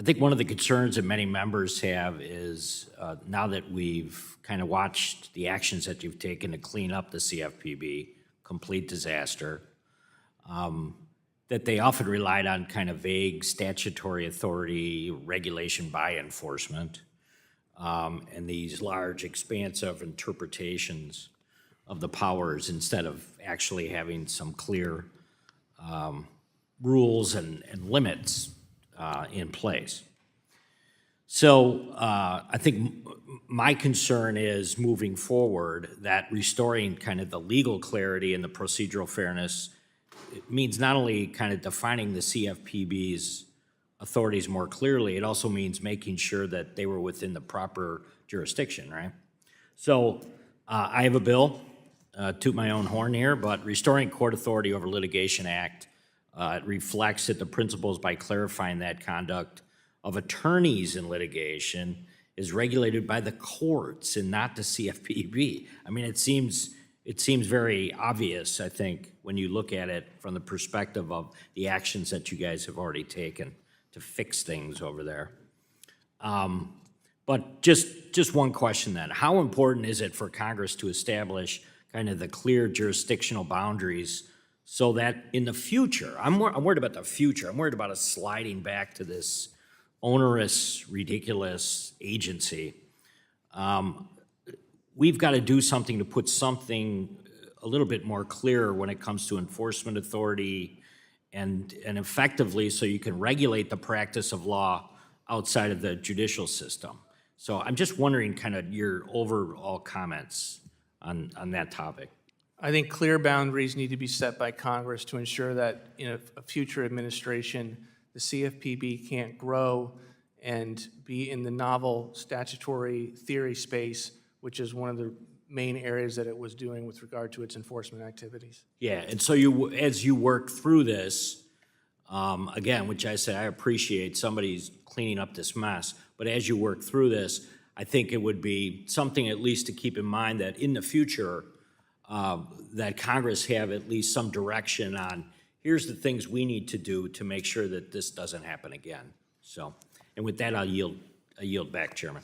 think one of the concerns that many members have is now that we've kind of watched the actions that you've taken to clean up the CFPB, complete disaster, that they often relied on kind of vague statutory authority regulation by enforcement, and these large, expansive interpretations of the powers instead of actually having some clear rules and limits in place. So I think my concern is moving forward that restoring kind of the legal clarity and the procedural fairness, it means not only kind of defining the CFPB's authorities more clearly, it also means making sure that they were within the proper jurisdiction, right? So I have a bill, toot my own horn here, but Restoring Court Authority over Litigation Act, it reflects that the principles by clarifying that conduct of attorneys in litigation is regulated by the courts and not the CFPB. I mean, it seems very obvious, I think, when you look at it from the perspective of the actions that you guys have already taken to fix things over there. But just one question then. How important is it for Congress to establish kind of the clear jurisdictional boundaries so that in the future, I'm worried about the future, I'm worried about us sliding back to this onerous, ridiculous agency. We've got to do something to put something a little bit more clear when it comes to enforcement authority and effectively so you can regulate the practice of law outside of the judicial system. So I'm just wondering kind of your overall comments on that topic. I think clear boundaries need to be set by Congress to ensure that in a future administration, the CFPB can't grow and be in the novel statutory theory space, which is one of the main areas that it was doing with regard to its enforcement activities. Yeah, and so as you work through this, again, which I said I appreciate somebody's cleaning up this mess, but as you work through this, I think it would be something at least to keep in mind that in the future, that Congress have at least some direction on here's the things we need to do to make sure that this doesn't happen again. So, and with that, I'll yield back, Chairman.